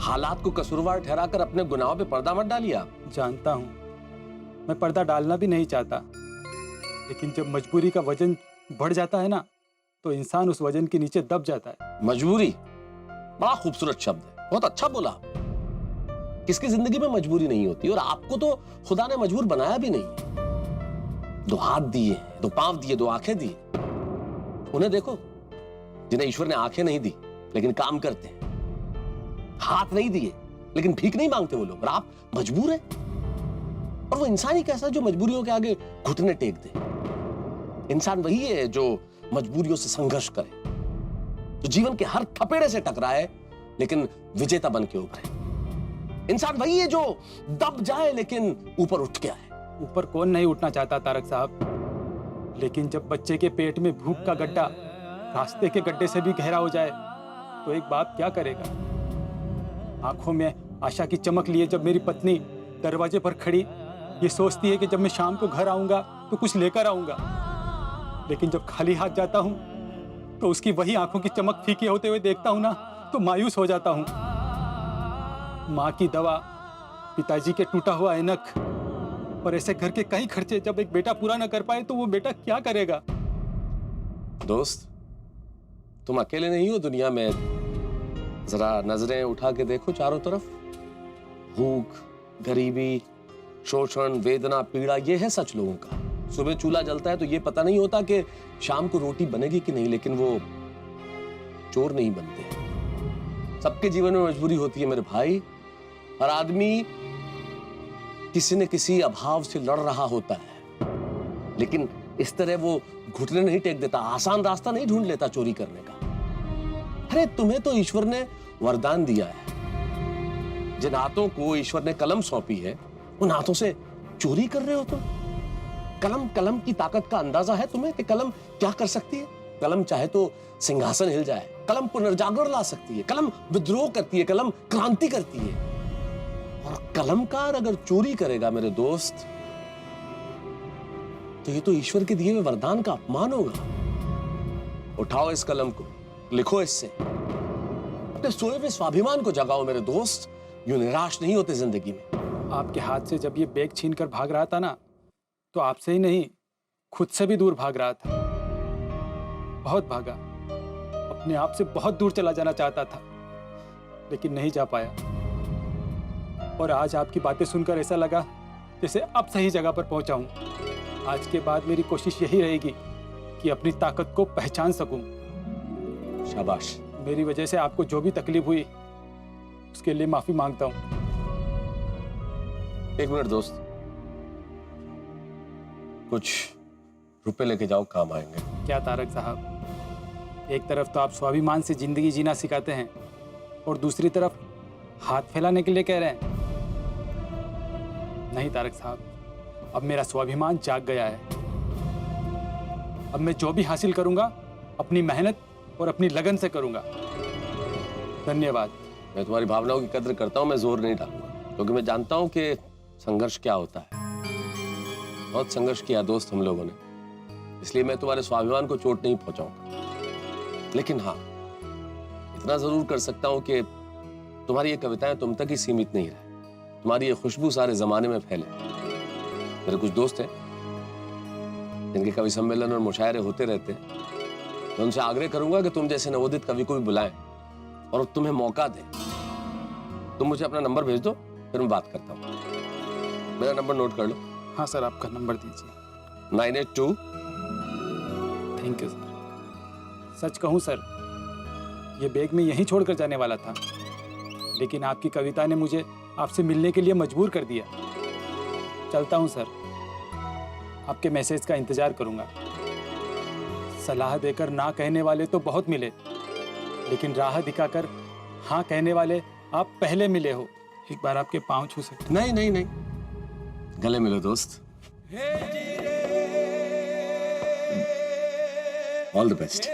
हालात को कसूरवार ठहराकर अपने गुनाहों पे पर्दा मत डालिए आप। जानता हूँ, मैं पर्दा डालना भी नहीं चाहता, लेकिन जब मजबूरी का वजन बढ़ जाता है ना, तो इंसान उस वजन के नीचे दब जाता है। मजबूरी बड़ा खूबसूरत शब्द है, बहुत अच्छा बोला। किसकी जिंदगी में मजबूरी नहीं होती, और आपको तो खुदा ने मजबूर बनाया भी नहीं। 2 हाथ दिए, 2 पांव दिए, 2 आंखें दी। उन्हें देखो जिन्हें ईश्वर ने आंखें नहीं दी लेकिन काम करते हैं, हाथ नहीं दिए लेकिन भीख नहीं मांगते वो लोग, और आप मजबूर हैं। और वो इंसान ही कैसा जो मजबूरियों के आगे घुटने टेक दे। इंसान वही है जो मजबूरियों से संघर्ष करे, जो जीवन के हर थपेड़े से टकराए लेकिन विजेता बन के उभरे। इंसान वही है जो दब जाए लेकिन ऊपर उठ के आए। ऊपर कौन नहीं उठना चाहता तारक साहब, लेकिन जब बच्चे के पेट में भूख का गड्ढा रास्ते के गड्ढे से भी गहरा हो जाए तो एक बाप क्या करेगा। आंखों में आशा की चमक लिए जब मेरी पत्नी दरवाजे पर खड़ी ये सोचती है कि जब मैं शाम को घर आऊंगा तो कुछ लेकर आऊंगा, लेकिन जब खाली हाथ जाता हूं तो उसकी वही आंखों की चमक फीकी होते हुए देखता हूं ना, तो मायूस हो जाता हूं। माँ की दवा, पिताजी के टूटा हुआ ऐनक और ऐसे घर के कई खर्चे जब एक बेटा पूरा ना कर पाए तो वो बेटा क्या करेगा। दोस्त, तुम अकेले नहीं हो दुनिया में। जरा नजरें उठा के देखो चारों तरफ। भूख, गरीबी, शोषण, वेदना, पीड़ा, ये है सच लोगों का। सुबह चूल्हा जलता है तो ये पता नहीं होता कि शाम को रोटी बनेगी कि नहीं, लेकिन वो चोर नहीं बनते। सबके जीवन में मजबूरी होती है मेरे भाई। हर आदमी किसी न किसी अभाव से लड़ रहा होता है, लेकिन इस तरह वो घुटने नहीं टेक देता, आसान रास्ता नहीं ढूंढ लेता चोरी करने का। अरे तुम्हें तो ईश्वर ने वरदान दिया है। जिन हाथों को ईश्वर ने कलम सौंपी है उन हाथों से चोरी कर रहे हो तुम। कलम की ताकत का अंदाजा है तुम्हें कि कलम क्या कर सकती है। कलम चाहे तो सिंहासन हिल जाए, कलम पुनर्जागरण ला सकती है, कलम विद्रोह करती है, कलम क्रांति करती है। और कलमकार अगर चोरी करेगा मेरे दोस्त, तो ये तो ईश्वर के दिए हुए वरदान का अपमान होगा। उठाओ इस कलम को, लिखो इससे, अपने सोए हुए स्वाभिमान को जगाओ मेरे दोस्त। यूं निराश नहीं होते जिंदगी में। आपके हाथ से जब ये बैग छीनकर भाग रहा था ना, तो आपसे ही नहीं खुद से भी दूर भाग रहा था। बहुत भागा, अपने आप से बहुत दूर चला जाना चाहता था, लेकिन नहीं जा पाया। और आज आपकी बातें सुनकर ऐसा लगा जैसे अब सही जगह पर पहुंचा हूं। आज के बाद मेरी कोशिश यही रहेगी कि अपनी ताकत को पहचान सकूं। शाबाश। मेरी वजह से आपको जो भी तकलीफ हुई उसके लिए माफी मांगता हूं। एक मिनट दोस्त, कुछ रुपए लेके जाओ, काम आएंगे। क्या तारक साहब, एक तरफ तो आप स्वाभिमान से जिंदगी जीना सिखाते हैं और दूसरी तरफ हाथ फैलाने के लिए कह रहे हैं। नहीं तारक साहब, अब मेरा स्वाभिमान जाग गया है। अब मैं जो भी हासिल करूंगा अपनी मेहनत और अपनी लगन से करूंगा। धन्यवाद। मैं तुम्हारी भावनाओं की कद्र करता हूं, मैं जोर नहीं डालूंगा, क्योंकि मैं जानता हूं कि संघर्ष क्या होता है। बहुत संघर्ष किया दोस्त हम लोगों ने, इसलिए मैं तुम्हारे स्वाभिमान को चोट नहीं पहुंचाऊंगा। लेकिन हाँ, इतना जरूर कर सकता हूं कि तुम्हारी ये कविताएं तुम तक ही सीमित नहीं रहे, तुम्हारी ये खुशबू सारे जमाने में फैले। मेरे कुछ दोस्त हैं जिनके कवि सम्मेलन और मुशायरे होते रहते हैं। मैं उनसे आग्रह करूंगा कि तुम जैसे नवोदित कवि को भी बुलाएं और तुम्हें मौका दें। तुम मुझे अपना नंबर भेज दो, फिर मैं बात करता हूं। मेरा नंबर नोट कर लो। हाँ सर, आपका नंबर दीजिए। 982। Thank you sir. सच कहूँ सर, ये बैग मैं यहीं छोड़कर जाने वाला था, लेकिन आपकी कविता ने मुझे आपसे मिलने के लिए मजबूर कर दिया। चलता हूँ सर, आपके मैसेज का इंतजार करूंगा। सलाह देकर ना कहने वाले तो बहुत मिले, लेकिन राह दिखाकर हाँ कहने वाले आप पहले मिले हो। एक बार आपके पांव छू सकते? नहीं नहीं नहीं, गले मिलो दोस्त। All the best.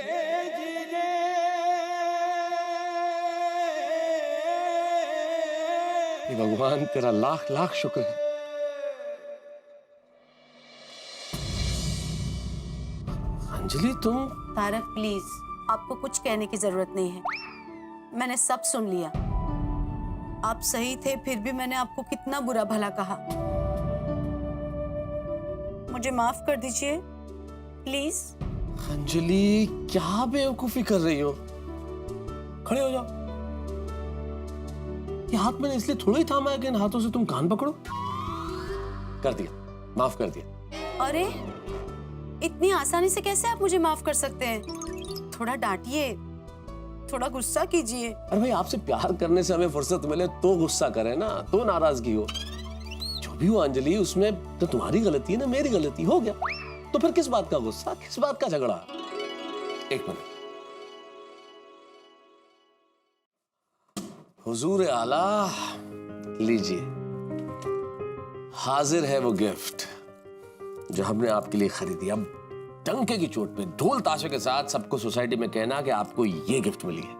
भगवान तेरा लाख लाख शुक्र है। अंजलि तुम? तारक प्लीज, आपको कुछ कहने की जरूरत नहीं है, मैंने सब सुन लिया। आप सही थे, फिर भी मैंने आपको कितना बुरा भला कहा। मुझे माफ कर दीजिए प्लीज। अंजलि, क्या बेवकूफी कर रही हो? खड़े हो जाओ। ये हाथ मैंने इसलिए थोड़ा ही थामा है कि इन हाथों से तुम कान पकड़ो। कर दिया, माफ कर दिया। अरे इतनी आसानी से कैसे आप मुझे माफ कर सकते हैं? थोड़ा डांटिए, थोड़ा गुस्सा कीजिए। अरे भाई, आपसे प्यार करने से हमें फुर्सत मिले तो गुस्सा करें ना, तो नाराजगी हो। जो भी हो अंजलि, उसमें तो तुम्हारी गलती है ना, मेरी गलती। हो गया तो फिर किस बात का गुस्सा, किस बात का झगड़ा? एक मिनट। हुजूर आला, लीजिए, हाजिर है वो गिफ्ट जो हमने आपके लिए खरीदी। अब डंके की चोट पे ढोल ताशे के साथ सबको सोसाइटी में कहना कि आपको ये गिफ्ट मिली है।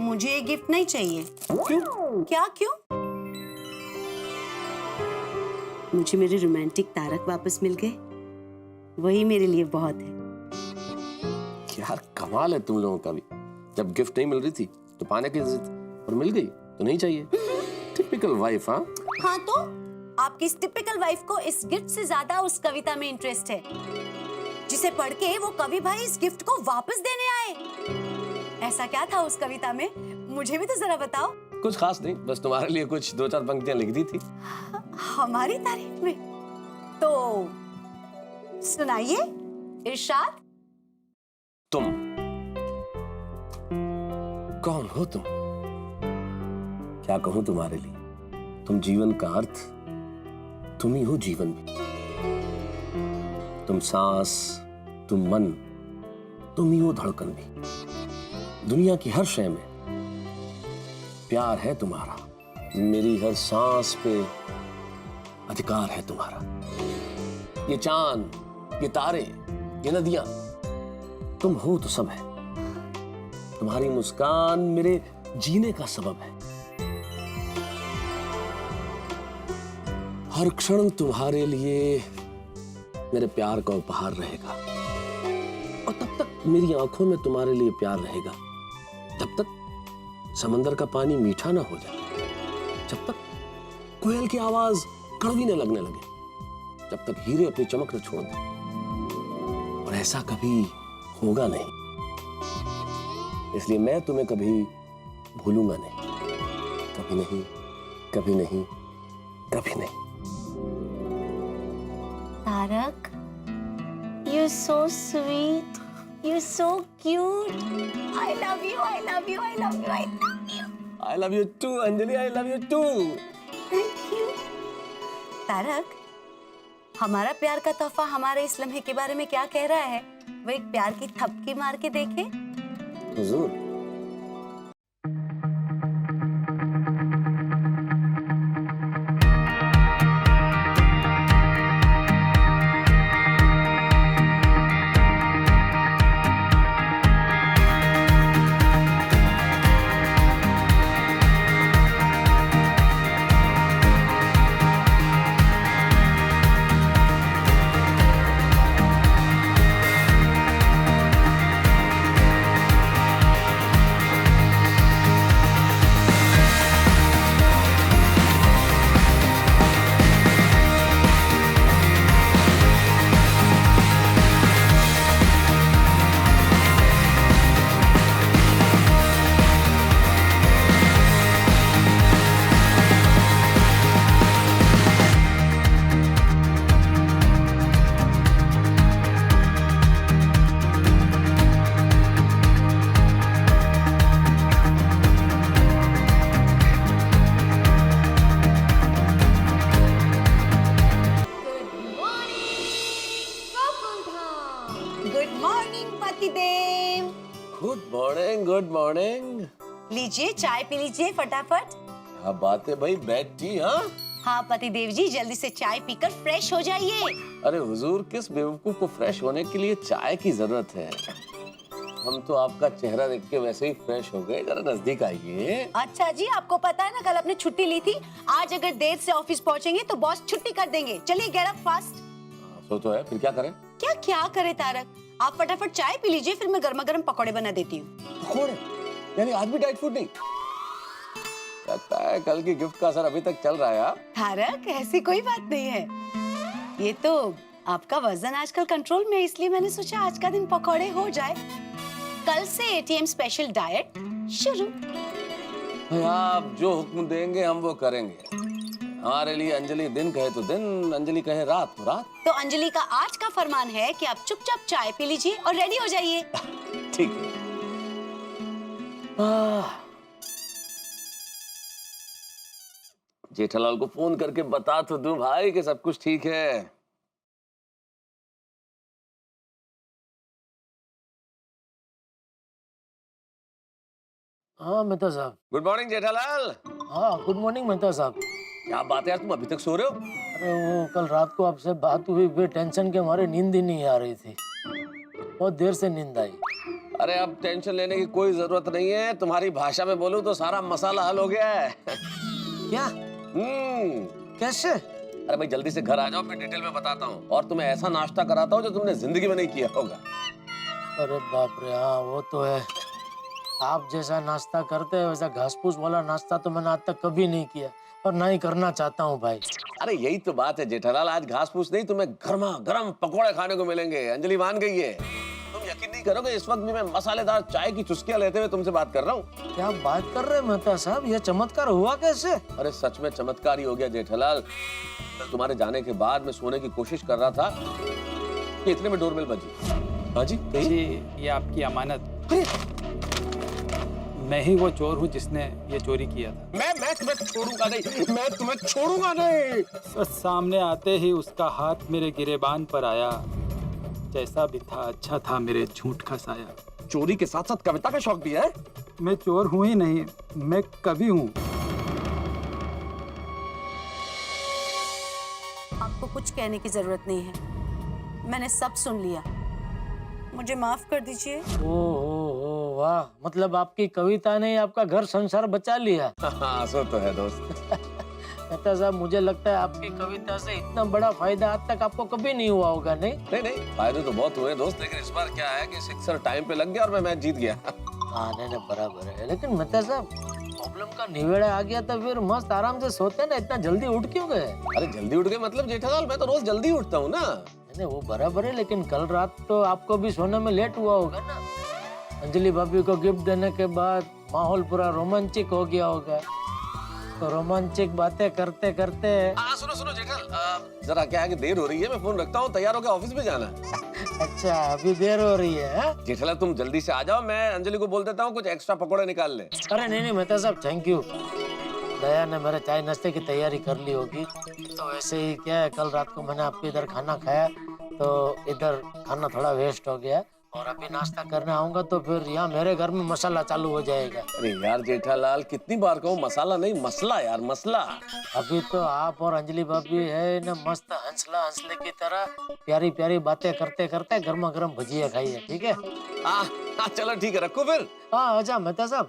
मुझे ये गिफ्ट नहीं चाहिए। क्यों? क्या क्यों? मुझे मेरे रोमांटिक तारक वापस मिल गए, वही मेरे लिए बहुत है। यार कमाल है तुम लोगों का भी। जब गिफ्ट नहीं मिल रही थी तो पाने की जिद, और मिल गई तो नहीं चाहिए। Typical wife. हाँ हाँ, तो आपकी इस टिपिकल वाइफ को इस गिफ्ट से ज्यादा उस कविता में इंटरेस्ट है, जिसे पढ़ के वो कवि भाई इस गिफ्ट को वापस देने आए। ऐसा क्या था उस कविता में? मुझे भी तो जरा बताओ। कुछ खास नहीं, बस तुम्हारे लिए कुछ 2-4 पंक्तियां लिख दी थी। हमारी तारीफ में? तो सुनाइए, इरशाद। तुम कौन हो? तुम क्या कहूं तुम्हारे लिए? तुम जीवन का अर्थ, तुम ही हो जीवन में। तुम सांस, तुम मन, तुम ही हो धड़कन भी। दुनिया की हर शय में प्यार है तुम्हारा। मेरी हर सांस पे अधिकार है तुम्हारा। ये चांद, ये तारे, ये नदियां, तुम हो तो सब है। तुम्हारी मुस्कान मेरे जीने का सबब है। हर क्षण तुम्हारे लिए मेरे प्यार का उपहार रहेगा, और तब तक मेरी आंखों में तुम्हारे लिए प्यार रहेगा, जब तक समंदर का पानी मीठा ना हो जाए, जब तक कोयल की आवाज कड़वी न लगने लगे, जब तक हीरे अपनी चमक न छोड़ दें। और ऐसा कभी होगा नहीं, इसलिए मैं तुम्हें कभी भूलूंगा नहीं। कभी नहीं, कभी नहीं, कभी नहीं। Tarak, you're so sweet, you're so cute. I love you, I love you, I love you, I love you. I love you too, Anjali, I love you too. Thank you. Tarak, हमारा प्यार का तोहफा हमारे इस लम्हे के बारे में क्या कह रहा है? वो एक प्यार की थपकी मार के देखे। हुजूर, गुड मॉर्निंग पतिदेव। Good morning, good morning. लीजिए चाय पी लीजिए फटाफट। क्या बात है भाई, बैठी? हाँ हाँ पतिदेव जी, जल्दी से चाय पीकर फ्रेश हो जाइए। अरे हुजूर, किस बेवकूफ को फ्रेश होने के लिए चाय की जरूरत है? हम तो आपका चेहरा देख के वैसे ही फ्रेश हो गए। जरा नजदीक आइए। अच्छा जी, आपको पता है ना कल आपने छुट्टी ली थी, आज अगर देर से ऑफिस पहुंचेंगे तो बॉस छुट्टी कर देंगे। चलिए गेट अप फास्ट। सो तो है, फिर क्या करें? क्या करे तारक, आप फटाफट चाय पी लीजिए, फिर मैं गर्मा गर्म पकौड़े बना देती हूँ। पकौड़े? यानी आज भी डाइट फूड नहीं? लगता है कल की गिफ्ट का असर अभी तक चल रहा है यार। तारक, ऐसी कोई बात नहीं है। ये तो आपका वजन आजकल कंट्रोल में है, इसलिए मैंने सोचा आज का दिन पकौड़े हो जाए। कल से एटीएम स्पेशल डाइट शुरू। भाई आप जो हुक्म देंगे हम वो करेंगे। हमारे लिए अंजलि दिन कहे तो दिन, अंजलि कहे रात तो रात। तो अंजलि का आज का फरमान है कि आप चुपचाप चाय पी लीजिए और रेडी हो जाइए। ठीक है। जेठालाल को फोन करके बता तो दूं भाई कि सब कुछ ठीक है। हाँ मेहता साहब। Good morning Jethalal. हाँ गुड मॉर्निंग मेहता साहब। क्या बात है यार, तुम अभी तक सो रहे हो? अरे वो कल रात को आपसे बात हुई, वे टेंशन के मारे नींद ही नहीं आ रही थी, बहुत देर से नींद आई। अरे अब टेंशन लेने की कोई जरूरत नहीं है, तुम्हारी भाषा में बोलूं तो सारा मसाला हल हो गया है। क्या? कैसे? अरे भाई जल्दी से घर आ जाओ, फिर डिटेल में बताता हूँ और तुम्हें ऐसा नाश्ता कराता हूँ जो तुमने जिंदगी में नहीं किया होगा। अरे बाप रे, हाँ वो तो है। आप जैसा नाश्ता करते हैं वैसा घास फूस वाला नाश्ता तो मैंने आज तक कभी नहीं किया और ना ही करना चाहता हूँ भाई। अरे यही तो बात है जेठालाल, आज घास फूस नहीं, तुम्हें गर्मा गर्म पकोड़े खाने को मिलेंगे। अंजलि मान गई है। तुम यकीन नहीं करोगे, इस वक्त भी मैं मसालेदार चाय की चुस्कियां लेते हुए तुमसे बात कर रहा हूँ। क्या बात कर रहे हैं मेहता साहब, यह चमत्कार हुआ कैसे? अरे सच में चमत्कार ही हो गया जेठालाल। तुम्हारे जाने के बाद मैं सोने की कोशिश कर रहा था कि इतने में डोरबेल बजी। हाँ जी जी, ये आपकी अमानत। मैं ही वो चोर हूँ जिसने ये चोरी किया था। मैं तुम्हें छोड़ूंगा नहीं, मैं तुम्हें छोड़ूंगा नहीं। तो सामने आते ही उसका हाथ मेरे गिरेबान पर आया। जैसा भी था अच्छा था मेरे झूठ का साया। चोरी के साथ साथ कविता का शौक भी है? मैं चोर हूँ ही नहीं, मैं कवि हूँ। आपको कुछ कहने की जरूरत नहीं है, मैंने सब सुन लिया। मुझे माफ कर दीजिए। ओ वाह, मतलब आपकी कविता ने आपका घर संसार बचा लिया। हाँ सो तो है दोस्त। मेहता साहब मुझे लगता है आपकी कविता से इतना बड़ा फायदा आज तक आपको कभी नहीं हुआ होगा। नहीं नहीं, फायदे तो बहुत हुए दोस्त, लेकिन इस बार क्या है कि सिक्सर टाइम पे लग गया और मैं मैच जीत गया। हाँ नहीं बराबर है, लेकिन मेहता साहब प्रॉब्लम का निवेड़ा आ गया तो फिर मस्त आराम से सोते ना, इतना जल्दी उठ क्यों गए? अरे जल्दी उठ गए मतलब जेठालाल, मैं तो रोज जल्दी उठता हूँ ना। नहीं वो बराबर है, लेकिन कल रात तो आपको भी सोने में लेट हुआ होगा ना। अंजलि भाभी को गिफ्ट देने के बाद माहौल पूरा रोमांचिक हो गया होगा, तो रोमांचिक बातें करते करते। सुनो जेठाल, जरा क्या है कि देर हो रही है, मैं फोन रखता हूँ, तैयार होकर ऑफिस में जाना है। अच्छा अभी देर हो रही है? जेठालाल तुम जल्दी से आ जाओ, मैं अंजलि को बोल देता हूँ कुछ एक्स्ट्रा पकौड़े निकाल ले। अरे नहीं मेहता साहब थैंक यू, दया ने मेरे चाय नाश्ते की तैयारी कर ली होगी। तो ऐसे ही क्या है, कल रात को मैंने आपके इधर खाना खाया तो इधर खाना थोड़ा वेस्ट हो गया, और अभी नाश्ता करने आऊंगा तो फिर यहाँ मेरे घर में मसाला चालू हो जाएगा। अरे यार जेठालाल कितनी बार कहूँ, मसाला नहीं मसला यार, मसला। अभी तो आप और अंजलि भाभी है ना मस्त हंसले की तरह प्यारी प्यारी बातें करते करते गर्मा गर्म भजिया खाइए, ठीक है? चलो ठीक है, रखो फिर। हाँ अच्छा मेहता साहब,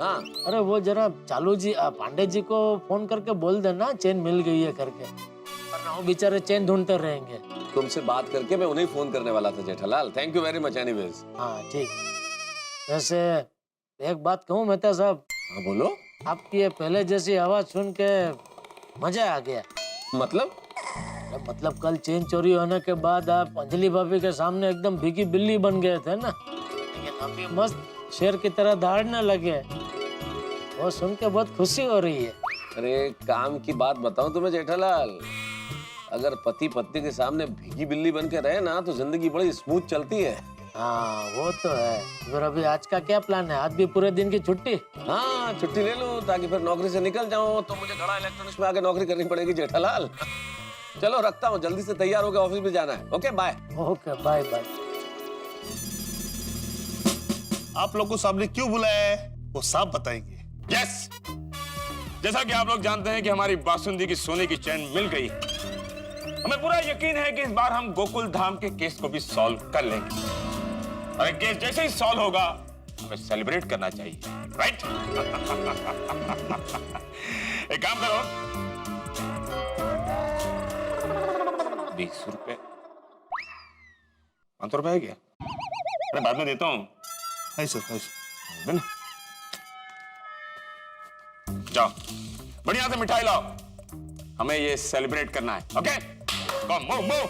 हाँ अरे वो जरा चालू जी पांडे जी को फोन करके बोल देना चेन मिल गई है करके, वरना वो बेचारे चेन ढूंढते रहेंगे। तुमसे बात करके मैं उन्हें फोन करने वाला था Jethalal, thank you very much anyways. हाँ ठीक। वैसे एक बात कहूँ मेहता साहब? हाँ बोलो। आपकी ये पहले जैसी आवाज सुन के मजा आ गया। मतलब कल चेन चोरी होने के बाद आप अंजलि भाभी के सामने एकदम भीगी बिल्ली बन गए थे ना, लेकिन अभी मस्त शेर की तरह दौड़ने लगे, वो सुन के बहुत खुशी हो रही है। अरे काम की बात बताऊं तुम्हें जेठालाल, अगर पति पत्नी के सामने भीगी बिल्ली बन के रहे ना तो जिंदगी बड़ी स्मूथ चलती है। हाँ वो तो है। फिर अभी आज का क्या प्लान है? आज भी पूरे दिन की छुट्टी? हाँ छुट्टी ले लूं ताकि फिर नौकरी से निकल जाऊं, तो मुझे घड़ा इलेक्ट्रॉनिक्स में आके नौकरी करनी पड़ेगी जेठालाल। चलो रखता हूँ, जल्दी से तैयार होकर ऑफिस में जाना है। Okay bye. Okay bye bye. आप लोग को साहब ने क्यों बुलाया है वो साहब बताएंगे। यस, जैसा कि आप लोग जानते हैं कि हमारी बासुंदी की सोने की चैन मिल गई, हमें पूरा यकीन है कि इस बार हम गोकुल धाम के केस को भी सॉल्व कर लेंगे, और केस जैसे ही सॉल्व होगा हमें सेलिब्रेट करना चाहिए, राइट? एक काम करो, 20 रुपए, 500 रुपए है क्या? अरे बाद में देता हूँ। है सर। है ना? जाओ बढ़िया से मिठाई लाओ, हमें ये सेलिब्रेट करना है। Okay come move move.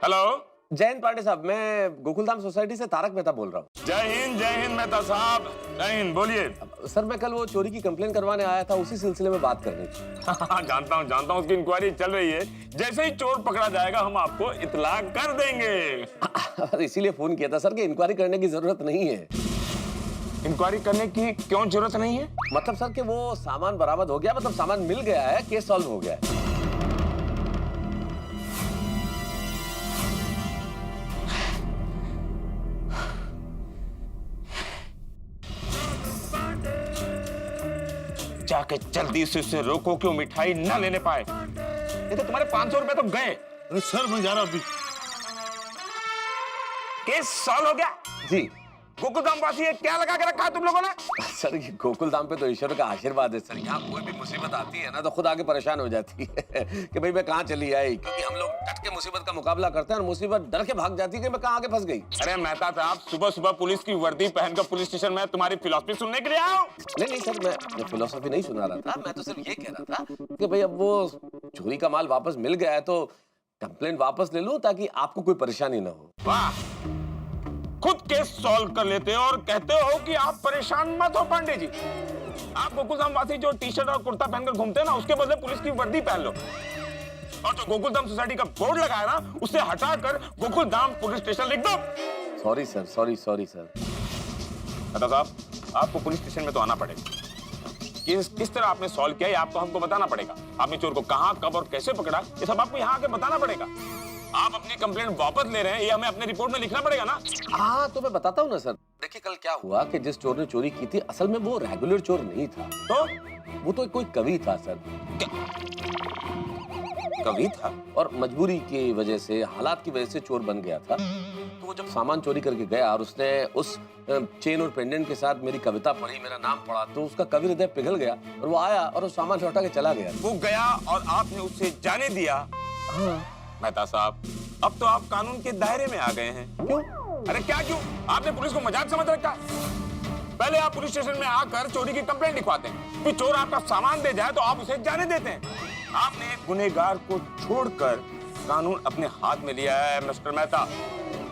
Hello Jayant Pandey साहब, मैं गोकुलधाम सोसाइटी से तारक मेहता बोल रहा हूँ। जय हिंद मेहता साहब, जय हिंद। बोलिए। सर मैं कल वो चोरी की कंप्लेन करवाने आया था, उसी सिलसिले में बात करनी थी। जानता हूँ उसकी इंक्वायरी चल रही है। जैसे ही चोर पकड़ा जाएगा हम आपको इत्तला कर देंगे। इसीलिए फोन किया था सर कि इंक्वायरी करने की जरूरत नहीं है। इंक्वायरी करने की क्यों जरूरत नहीं है? मतलब सर कि वो सामान बरामद हो गया, मतलब सामान मिल गया है, केस सॉल्व हो गया है। जाके जल्दी से उसे रोको कि वो मिठाई ना लेने पाए, नहीं तो तुम्हारे 500 रुपए तो गए। अरे सर मैं जा रहा हूँ अभी। केस सॉल्व हो गया जी गोकुलधाम वासी है, क्या लगा के रखा है तुम लोगों ने? सर, ये गोकुलधाम पे तो ईश्वर का आशीर्वाद है सर। यहाँ कोई भी मुसीबत आती है ना तो खुद आके परेशान हो जाती है कि भाई मैं कहाँ चली आई, क्योंकि हम लोग डट के मुसीबत का मुकाबला करते हैं और मुसीबत डर के भाग जाती है कि मैं कहाँ आगे फंस गई। अरे मेहता साहब, सुबह सुबह पुलिस की वर्दी पहनकर पुलिस स्टेशन में तुम्हारी फिलॉसफी सुनने के लिए आया हूँ। नहीं सर, मैं फिलोसफी नहीं सुना रहा था, मैं तो सिर्फ ये कह रहा था कि भाई अब वो चोरी का माल वापस मिल गया है तो कंप्लेंट वापस ले लूं ताकि आपको कोई परेशानी ना हो। वाह, खुद केस सॉल्व कर लेते हो और कहते हो कि आप परेशान मत हो पांडे जी। आप गोकुलधाम वासी जो टी शर्ट और कुर्ता पहनकर घूमते हैं ना, उसके बदले पुलिस की वर्दी पहन लो, और जो गोकुलधाम सोसाइटी का बोर्ड लगा है ना उसे हटाकर गोकुलधाम पुलिस स्टेशन लिख दो। Sorry sir, sorry sir. Dada Saheb, आपको पुलिस स्टेशन में तो आना पड़ेगा। किस तरह आपने सॉल्व किया ये आपको हमको बताना पड़ेगा। आपने चोर को कहां, कब और कैसे पकड़ा, ये सब आपको यहाँ आके बताना पड़ेगा। आप अपनी कंप्लेंट वापस ले रहे हैं, ये हमें अपने रिपोर्ट में लिखना पड़ेगा ना। हाँ तो मैं बताता हूँ ना सर। देखिए कल क्या हुआ कि जिस चोर ने चोरी की थी असल में वो रेगुलर चोर नहीं था, तो वो तो कोई कवि था सर। कवि था और मजबूरी की वजह से, हालात की वजह से चोर बन गया था। तो वो जब सामान चोरी करके गया और उसने उस चेन और पेंडेंट के साथ मेरी कविता पढ़ी, मेरा नाम पढ़ा, तो उसका कवि हृदय पिघल गया और वो आया और उस सामान लौटा के चला गया। वो गया और आपने उसे जाने दिया। हाँ। मेहता साहब, अब तो आप कानून के दायरे में आ गए हैं। क्यों? अरे क्या क्यों? आपने पुलिस को मजाक समझ रखा। पहले आप पुलिस स्टेशन में आकर चोरी की कंप्लेंट लिखवाते हैं, फिर चोर आपका सामान दे जाए तो आप उसे जाने देते हैं। आपने एक गुनहगार को छोड़कर कानून अपने हाथ में लिया है मिस्टर मेहता।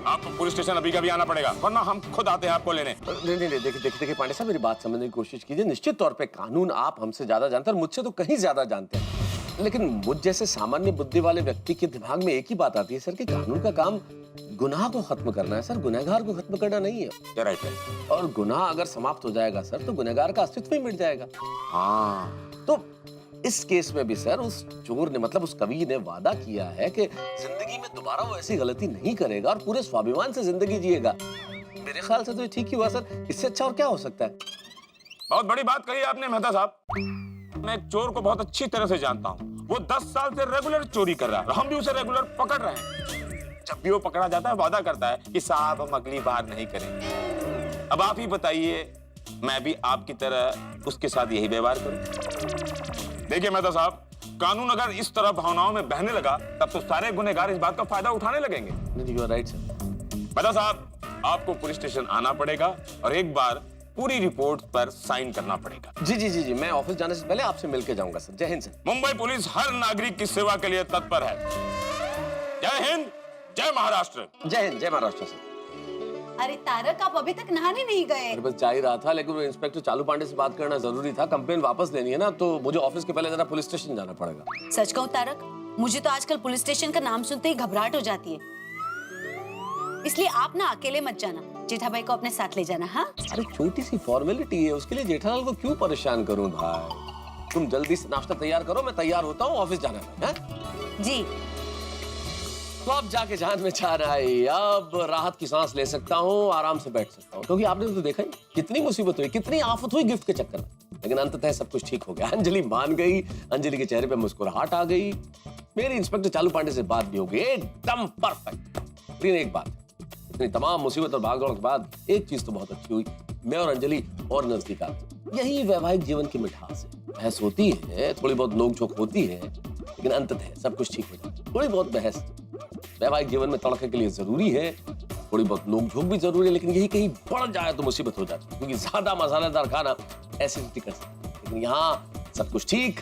आपको पुलिस स्टेशन अभी का भी आना पड़ेगा, वरना हम खुद आते हैं आपको लेने। नहीं देखिए पांडे साहब, मेरी बात समझने की कोशिश कीजिए। निश्चित तौर पे कानून आप हमसे ज्यादा जानते हैं और मुझसे तो कहीं ज्यादा जानते हैं, लेकिन मुझ जैसे सामान्य बुद्धि वाले व्यक्ति के दिमाग में एक ही बात आती है सर कि कानून का काम गुनाह को खत्म करना है सर, गुनहगार को खत्म करना नहीं है। राइट है। और गुनाह अगर समाप्त हो जाएगा सर तो गुनहगार का अस्तित्व ही मिट जाएगा। हाँ, तो इस केस में भी सर उस चोर ने, मतलब उस कवि ने वादा किया है कि जिंदगी में दोबारा वो ऐसी गलती नहीं करेगा और पूरे स्वाभिमान से जिंदगी जिएगा। मेरे ख्याल से तो ये ठीक ही हुआ सर, इससे अच्छा और क्या हो सकता है। बहुत बड़ी बात कही आपने मेहता साहब। मैं चोर को बहुत अच्छी तरह से जानता हूँ। वो 10 साल से रेगुलर चोरी कर रहा है, हम भी उसे रेगुलर पकड़ रहे हैं। जब भी वो पकड़ा जाता है वादा करता है कि साहब हम अगली बार नहीं करेंगे। अब आप ही बताइए, मैं भी आपकी तरह उसके साथ यही व्यवहार करूं? देखिए मेहता साहब, कानून अगर इस तरह भावनाओं में बहने लगा तब तो सारे गुनहगार इस बात का फायदा उठाने लगेंगे। You are right sir. Mehta साहब, आपको पुलिस स्टेशन आना पड़ेगा और एक बार पूरी रिपोर्ट पर साइन करना पड़ेगा। जी, मैं ऑफिस जाने से पहले आपसे मिलके जाऊंगा सर। जय हिंद सर। मुंबई पुलिस हर नागरिक की सेवा के लिए तत्पर है। जय हिंद, जय महाराष्ट्र। जय हिंद, जय महाराष्ट्र सर। अरे तारक, आप अभी तक नहाने नहीं गए? मेरे बस जा ही रहा था, लेकिन वो इंस्पेक्टर चालू पांडे से बात करना जरूरी था। कंप्लेन वापस लेनी है ना, तो मुझे ऑफिस के पहले जरा पुलिस स्टेशन जाना पड़ेगा। सच कहूं तारक, मुझे तो आजकल पुलिस स्टेशन का नाम सुनते ही घबराहट हो जाती है। इसलिए आप ना अकेले मत जाना, जेठा भाई को अपने साथ ले जाना। हाँ, अरे छोटी सी फॉर्मेलिटी है, उसके लिए जेठालाल को क्यों परेशान करूं भाई। तुम जल्दी से नाश्ता तैयार करो, मैं तैयार होता हूँ, ऑफिस जाना है। जी। तो अब जाके जान में चाह आई, अब राहत की सांस ले सकता हूँ, आराम से बैठ सकता हूँ, क्योंकि आपने तो देखा ही कितनी मुसीबत हुई, कितनी आफत हुई गिफ्ट के चक्कर में, लेकिन अंततः सब कुछ ठीक हो गया। अंजलि मान गई, अंजलि के चेहरे पे मुस्कुराहट आ गई, मेरी इंस्पेक्टर चालू पांडे से बात भी हो गई, एकदम परफेक्ट। लेकिन एक बात, इतनी तमाम मुसीबत और भागदौड़ के बाद एक चीज तो बहुत अच्छी हुई, मैं और अंजलि और नजदीक आते। यही वैवाहिक जीवन की मिठास है। बहस होती है, थोड़ी बहुत नोक-झोंक होती है, लेकिन अंततः सब कुछ ठीक हो जाता है। थोड़ी बहुत बहस वैवाहिक जीवन में तड़के के लिए जरूरी है, थोड़ी बहुत नोक झोंक भी जरूरी है, लेकिन यही कहीं बढ़ जाए तो मुसीबत हो जाती है, क्योंकि ज्यादा मसालेदार खाना एसिडिटी कर सकता है। लेकिन यहाँ सब कुछ ठीक,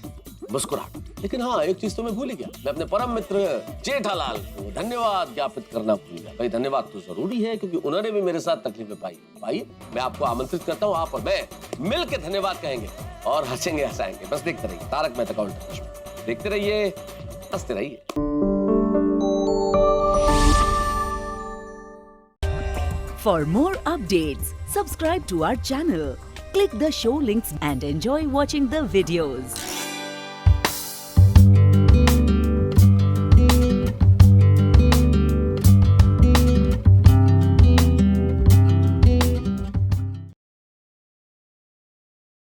मुस्कुराहट। लेकिन हाँ, एक चीज तो मैं भूल ही गया, मैं अपने परम मित्र जेठालाल को धन्यवाद ज्ञापित करना भूल गया। भाई धन्यवाद तो जरूरी है, क्योंकि उन्होंने भी मेरे साथ तकलीफें पाई। भाई मैं आपको आमंत्रित करता हूँ, आप और मैं मिल के धन्यवाद कहेंगे और हंसेंगे हंसाएंगे। बस देखते रहिए तारक मेहता का उल्टा चश्मा, देखते रहिए, हंसते रहिए। For more updates, subscribe to our channel, click the show links and enjoy watching the videos.